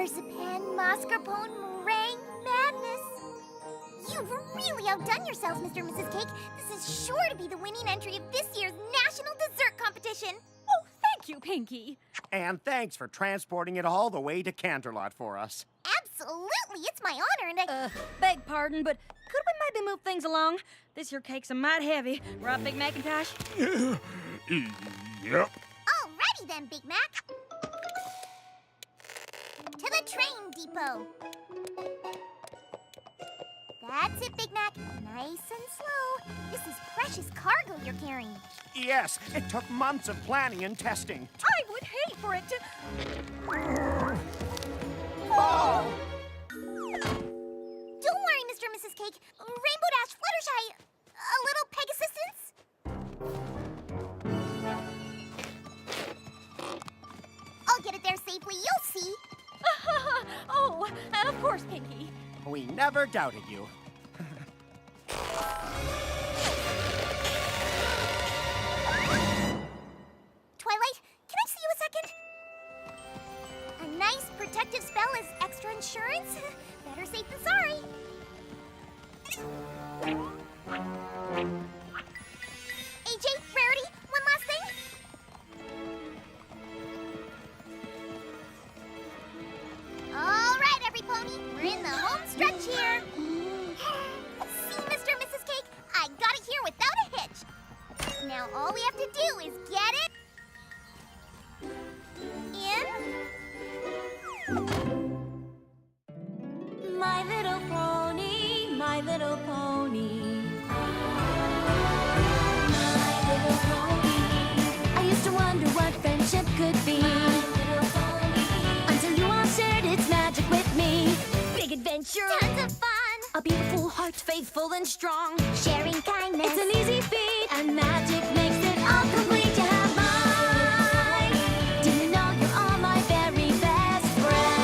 Marzipan, mascarpone, meringue, madness. You've really outdone yourselves, Mr. and Mrs. Cake. This is sure to be the winning entry of this year's National Dessert Competition. Oh, thank you, Pinky. And thanks for transporting it all the way to Canterlot for us. Absolutely, it's my honor, and I... Beg pardon, but could we maybe move things along? This here cake's a mite heavy. Right, Big Macintosh? Yep. Alrighty then, Big Mac. To the train depot. That's it, Big Mac. Nice and slow. This is precious cargo you're carrying. Yes, it took months of planning and testing. I would hate for it to... Oh! Don't worry, Mr. and Mrs. Cake. Rainbow Dash, Fluttershy, a little Pegasusistance? I'll get it there safely, you'll see. Oh, of course, Pinky. We never doubted you. Twilight, can I see you a second? A nice protective spell is extra insurance. Better safe than sorry. AJ, Rarity, one last thing. All right, every pony, we're in the home stretch here. See, Mr. and Mrs. Cake, I got it here without a hitch. Now all we have to do is get it in. My little pony, my little pony. My little pony. I used to wonder what friendship could be. My little pony. Until you all shared its magic with me. Big adventure. Tons of fun. A beautiful heart, faithful and strong. Sharing kindness. It's an easy feat, and magic makes it all complete. You have mine. Do you know you're all my very best friends?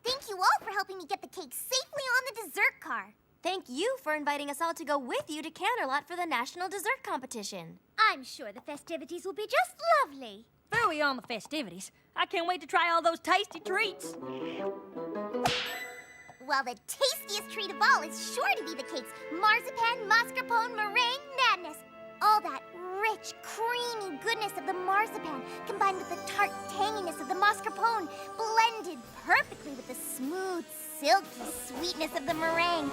Thank you all for helping me get the cake safely on the dessert car. Thank you for inviting us all to go with you to Canterlot for the National Dessert Competition. I'm sure the festivities will be just lovely. Very on the festivities. I can't wait to try all those tasty treats. Well, the tastiest treat of all is sure to be the cake's marzipan, mascarpone, meringue madness. All that rich, creamy goodness of the marzipan combined with the tart tanginess of the mascarpone, blended perfectly with the smooth, silky sweetness of the meringue.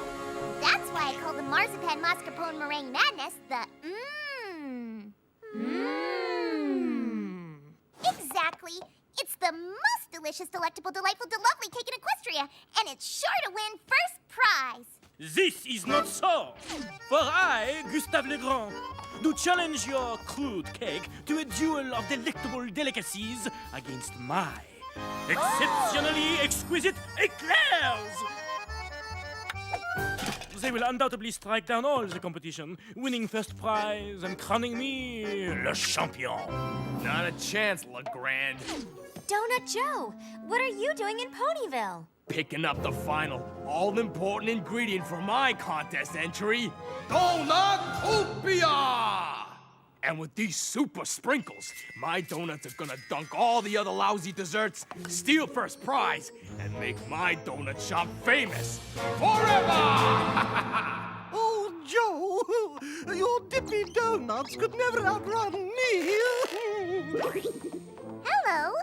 That's why I call the marzipan, mascarpone, meringue madness the Exactly. It's the most delicious, delectable, delightful, delovely cake in Equestria, and it's sure to win first prize. This is not so. For I, Gustave Legrand, do challenge your crude cake to a duel of delectable delicacies against my exceptionally exquisite eclairs. They will undoubtedly strike down all the competition, winning first prize and crowning me le champion. Not a chance, Legrand. Donut Joe, what are you doing in Ponyville? Picking up the final, all-important ingredient for my contest entry, Donutopia! And with these super sprinkles, my donuts are gonna dunk all the other lousy desserts, steal first prize, and make my donut shop famous forever! Oh, Joe, your dippy donuts could never outrun me. Hello.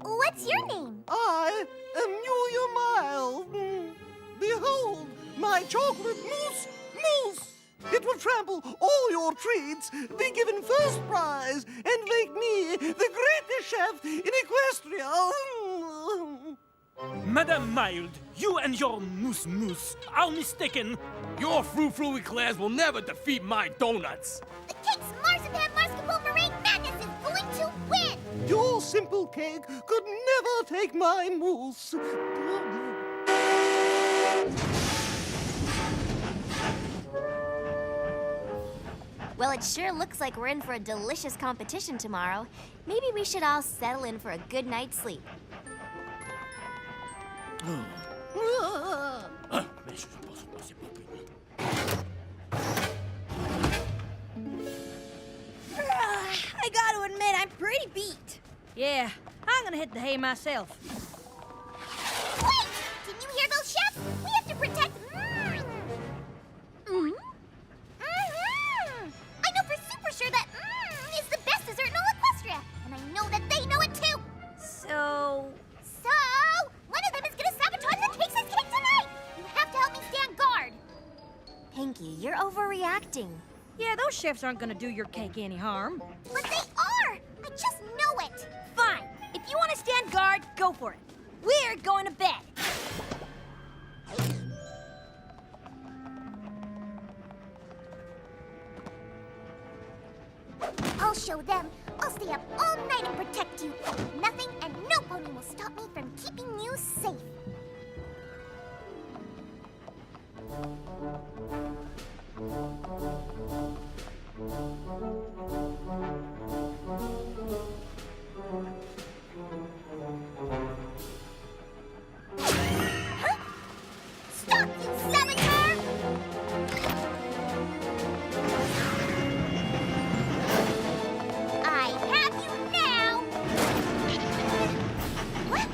What's your name? I am Julia Miles. Behold, my chocolate mousse. It will trample all your treats, be given first prize, and make me the greatest chef in Equestria. Madame Mild, you and your mousse are mistaken. Your frou-frou eclairs will never defeat my donuts. The cake's marzipan, mascarpone, meringue madness is going to win. Your simple cake could never take my mousse. Well, it sure looks like we're in for a delicious competition tomorrow. Maybe we should all settle in for a good night's sleep. Mais je pense que c'est pas fini. I gotta admit, I'm pretty beat. Yeah, I'm gonna hit the hay myself. Wait! Didn't you hear those chefs? We have to protect... I know for super sure that is the best dessert in all Equestria. And I know that they know it too. So... So, one of them is gonna sabotage the cakes' cake tonight. You have to help me stand guard. Pinky, you're overreacting. Yeah, those chefs aren't gonna do your cake any harm. But they are. I just know it. Fine. If you want to stand guard, go for it. We're going to bed. I'll show them. I'll stay up all night and protect you. Nothing and no pony will stop me from keeping you safe. Huh? Stop, you saboteur! I have you now! What?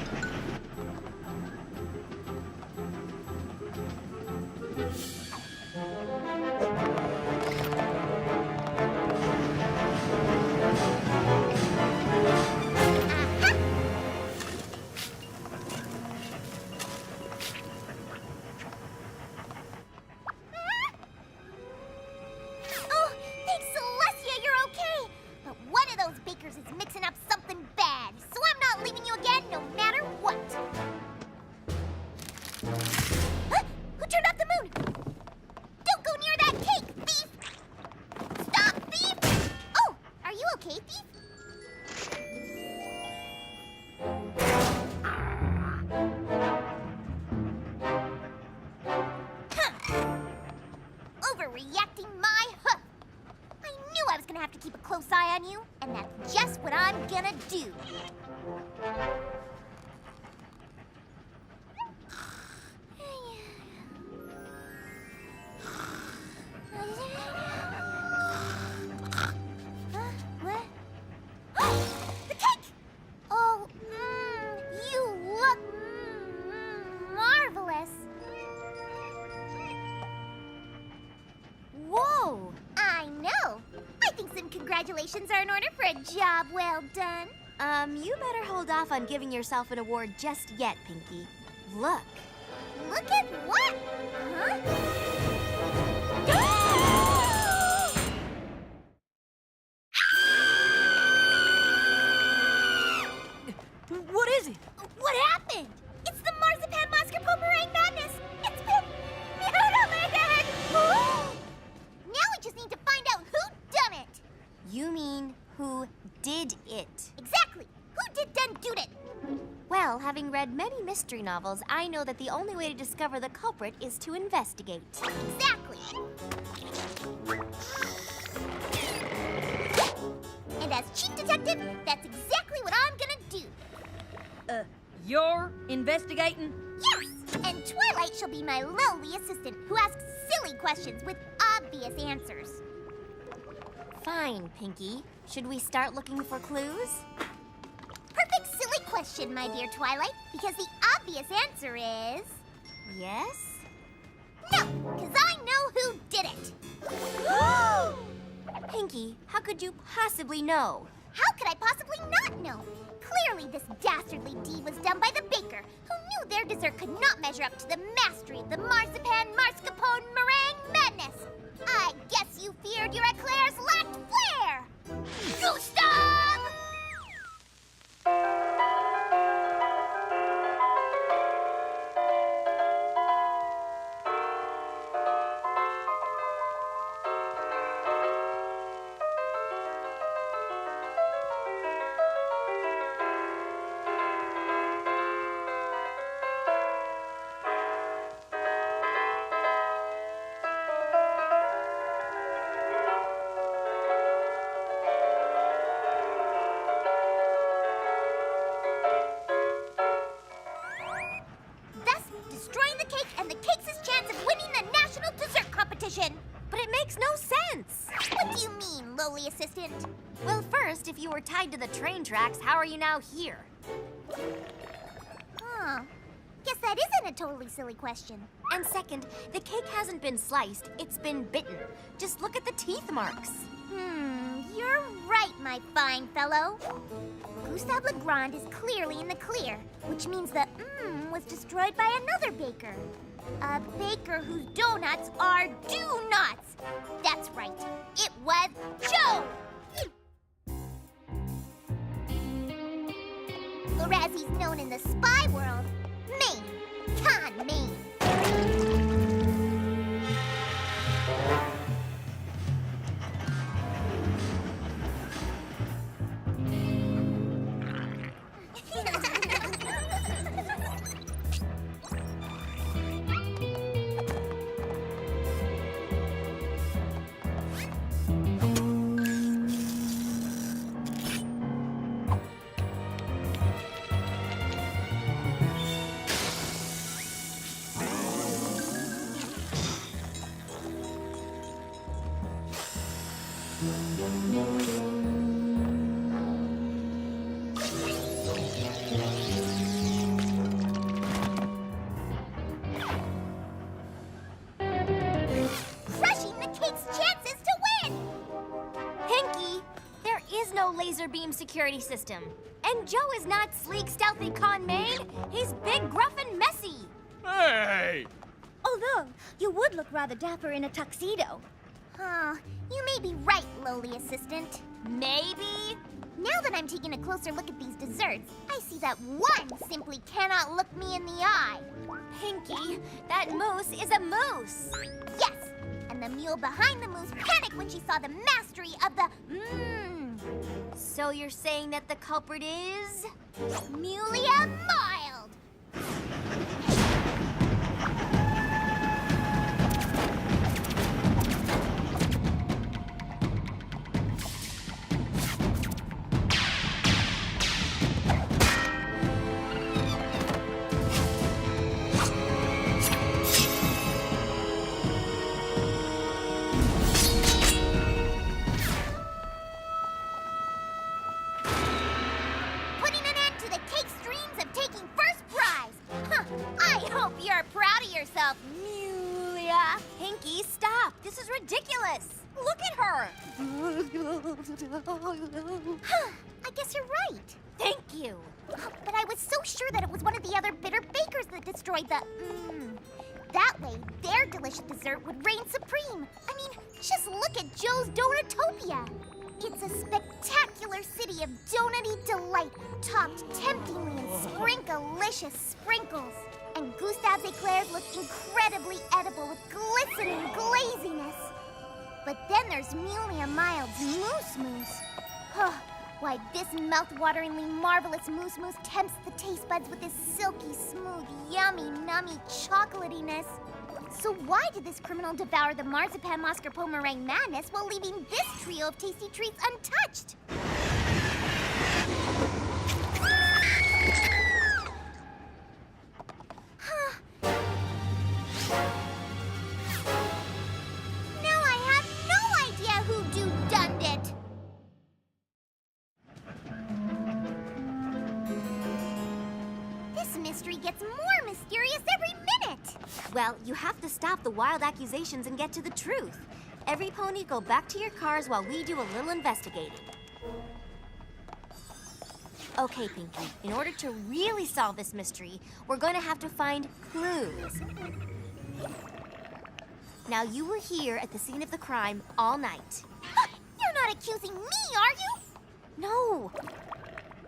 Oh, thanks, Celestia, you're okay. But one of those bakers is mixing up something bad, so I'm not leaving you again, no matter what. Huh? Who turned off the moon? Don't go near that cake, thief! Stop, thief! Oh, are you okay, thief? Huh. Overreacting my hoof. I knew I was gonna have to keep a close eye on you, and that's just what I'm gonna do. What? The cake! Oh, you look marvelous. Whoa! I know. I think some congratulations are in order for a job well done. You better hold off on giving yourself an award just yet, Pinky. Look. Look at what? What is it? What happened? It's the marzipan mascarpone meringue madness. It's been mutilated. Now we just need to find out who done it. You mean who did it? Exactly. Who did done do it? Well, having read many mystery novels, I know that the only way to discover the culprit is to investigate. Exactly. And as chief detective, that's exactly what I'm gonna do. You're investigating? Yes! And Twilight shall be my lowly assistant who asks silly questions with obvious answers. Fine, Pinky. Should we start looking for clues? Perfect silly question, my dear Twilight, because the obvious answer is... Yes? No, because I know who did it. Pinky, how could you possibly know? How could I possibly not know? Clearly this dastardly deed was done by the baker, who knew their dessert could not measure up to the mastery of the marzipan mascarpone meringue madness. I guess you feared your eclairs lacked flair. Gustav! the Cakes' chance of winning the national dessert competition. But it makes no sense. What do you mean, lowly assistant? Well, first, if you were tied to the train tracks, how are you now here? Huh. Guess that isn't a totally silly question. And second, the cake hasn't been sliced, it's been bitten. Just look at the teeth marks. You're right, my fine fellow. Gustave Legrand is clearly in the clear, which means the was destroyed by another baker. A baker whose donuts are do-nuts. That's right, it was Joe! Or as he's known in the spy world, Maine. Con Maine. Crushing the Cake's chances to win! Pinky, there is no laser beam security system. And Joe is not sleek, stealthy con maid. He's big, gruff, and messy. Hey! Although, you would look rather dapper in a tuxedo. Huh, you may be right, lowly assistant. Maybe. Now that I'm taking a closer look at these desserts, I see that one simply cannot look me in the eye. Pinky, that moose is a moose. Yes, and the mule behind the moose panicked when she saw the mastery of the So you're saying that the culprit is? Mulia Mild. Putting an end to the Cake's dreams of taking first prize. Huh, I hope you're proud of yourself, Mulia. Pinky, stop. This is ridiculous. Look at her. I guess you're right. Thank you. But I was so sure that it was one of the other bitter bakers that destroyed the That way, their delicious dessert would reign supreme. I mean, just look at Joe's Donutopia. It's a spectacular city of donutty delight, topped temptingly in sprinkalicious sprinkles. And Gustave's eclairs look incredibly edible with glistening glaziness. But then there's Mulia Mild's Moose Moose. Why, this mouth-wateringly marvelous Moose Moose tempts the taste buds with his silky, smooth, yummy, nummy chocolatiness. So why did this criminal devour the marzipan mascarpone meringue madness while leaving this trio of tasty treats untouched? Now I have no idea who done it. This mystery gets more mysterious every minute. Well, you have to stop the wild accusations and get to the truth. Every pony go back to your cars while we do a little investigating. Okay, Pinky, in order to really solve this mystery, we're going to have to find clues. Now, you were here at the scene of the crime all night. You're not accusing me, are you? No,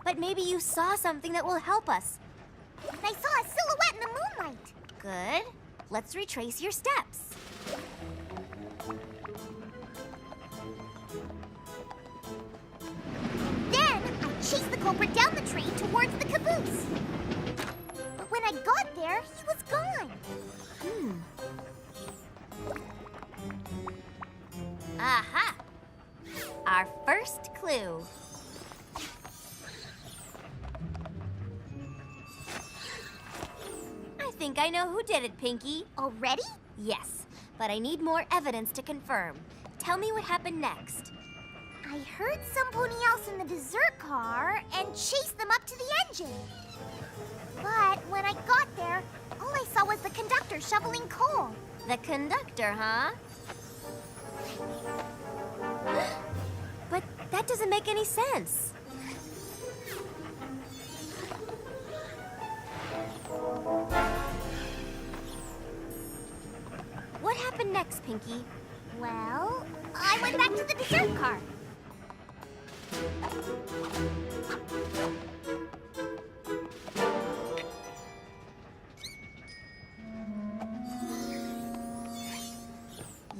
but maybe you saw something that will help us. I saw a silhouette in the moonlight. Good. Let's retrace your steps. Then I chased the culprit down the train towards the caboose. But when I got there, he was gone. Aha! Our first clue. I think I know who did it, Pinky. Already? Yes, but I need more evidence to confirm. Tell me what happened next. I heard somebody else in the dessert car and chased them up to the engine. But when I got there, all I saw was the conductor shoveling coal. The conductor, huh? But that doesn't make any sense. What happened next, Pinky? Well, I went back to the dessert car.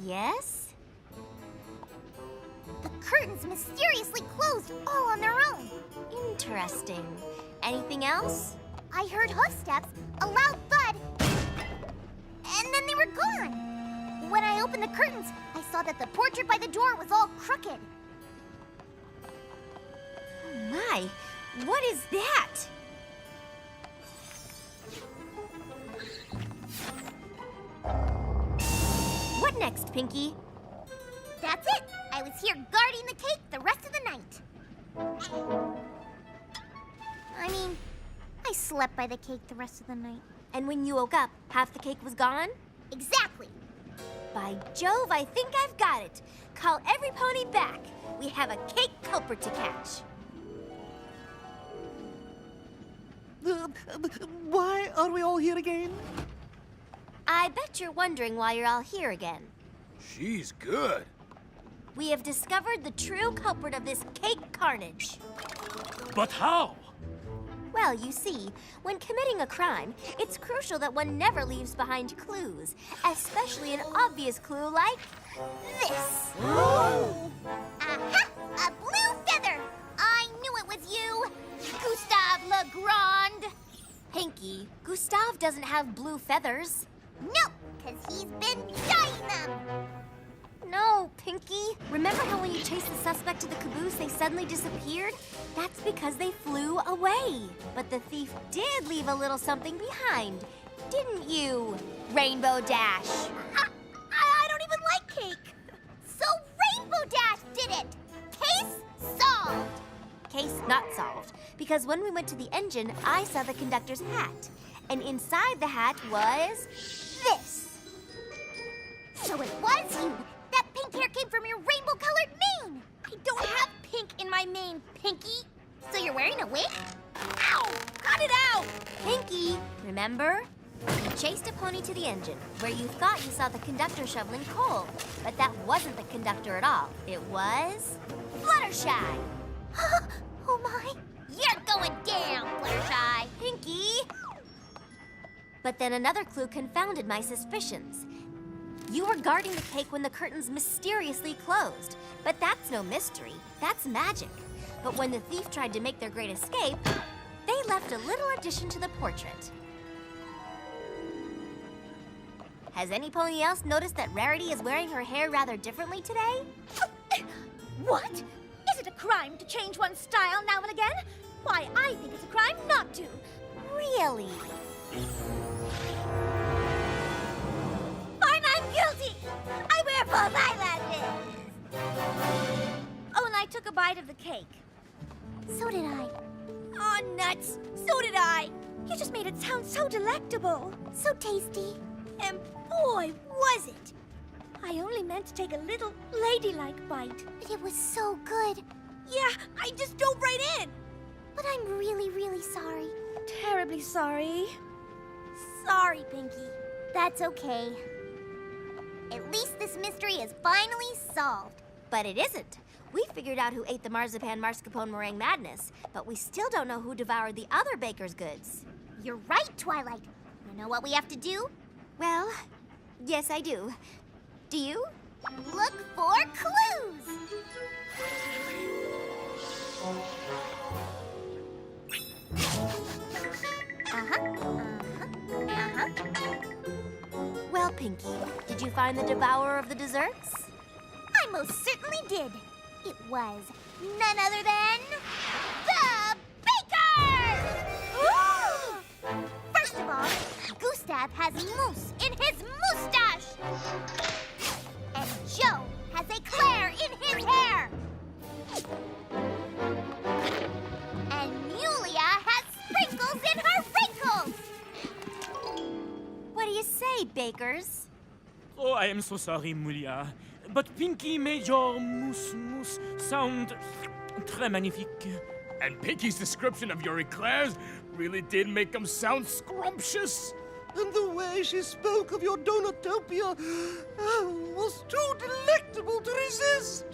Yes? The curtains mysteriously closed all on their own. Interesting. Anything else? I heard hoofsteps, a loud thud, and then they were gone. When I opened the curtains, I saw that the portrait by the door was all crooked. Oh my, what is that? What next, Pinky? That's it. I was here guarding the cake the rest of the night. I mean, I slept by the cake the rest of the night. And when you woke up, half the cake was gone? Exactly. By Jove, I think I've got it. Call every pony back. We have a cake culprit to catch. Why are we all here again? I bet you're wondering why you're all here again. She's good. We have discovered the true culprit of this cake carnage. But how? Well, you see, when committing a crime, it's crucial that one never leaves behind clues, especially an obvious clue like this. Aha! A blue feather! I knew it was you! Gustave Legrand! Pinky, Gustave doesn't have blue feathers. No, because he's been dyeing them! No, Pinky. Remember how when you chased the suspect to the caboose, they suddenly disappeared? That's because they flew away. But the thief did leave a little something behind, didn't you, Rainbow Dash? I don't even like cake! So Rainbow Dash did it! Case solved! Case not solved, because when we went to the engine, I saw the conductor's hat. And inside the hat was this. So it was you! That pink hair came from your rainbow-colored mane! I don't have pink in my mane, Pinky! So you're wearing a wig? Ow! Cut it out! Pinky, remember? You chased a pony to the engine, where you thought you saw the conductor shoveling coal. But that wasn't the conductor at all. It was Fluttershy. Oh my! You're going down, Fluttershy! Pinky! But then another clue confounded my suspicions. You were guarding the cake when the curtains mysteriously closed. But that's no mystery. That's magic. But when the thief tried to make their great escape, they left a little addition to the portrait. Has any pony else noticed that Rarity is wearing her hair rather differently today? What? Is it a crime to change one's style now and again? Why, I think it's a crime not to. Really? Fine, I'm guilty! I wear false eyelashes! Oh, and I took a bite of the cake. So did I. Oh, nuts! So did I! You just made it sound so delectable. So tasty. And boy, was it! I only meant to take a little ladylike bite. But it was so good. Yeah, I just dove right in. But I'm really, really sorry. Terribly sorry. Sorry, Pinky. That's okay. At least this mystery is finally solved. But it isn't. We figured out who ate the marzipan mascarpone meringue madness, but we still don't know who devoured the other baker's goods. You're right, Twilight. You know what we have to do? Well, yes, I do. Do you? Look for clues! Well, Pinky, did you find the devourer of the desserts? I most certainly did. It was none other than the baker! First of all, Gustave Joseph has mousse in his moustache. And Joe has eclair in his hair. And Mulia has sprinkles in her wrinkles. What do you say, bakers? Oh, I am so sorry, Mulia. But Pinky made your mousse sound très magnifique. And Pinky's description of your eclairs really did make them sound scrumptious. And the way she spoke of your Donutopia was too delectable to resist.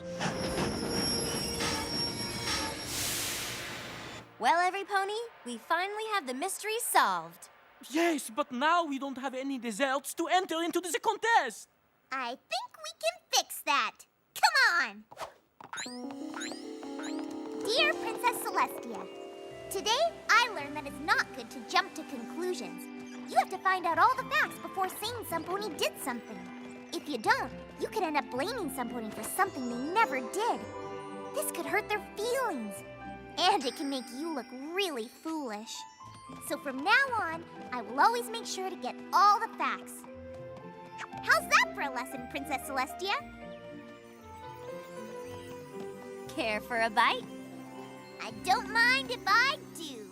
Well, every pony, we finally have the mystery solved. Yes, but now we don't have any desserts to enter into the contest. I think we can fix that. Come on! Dear Princess Celestia, today I learned that it's not good to jump to conclusions. You have to find out all the facts before saying some pony did something. If you don't, you could end up blaming some pony for something they never did. This could hurt their feelings. And it can make you look really foolish. So from now on, I will always make sure to get all the facts. How's that for a lesson, Princess Celestia? Care for a bite? I don't mind if I do.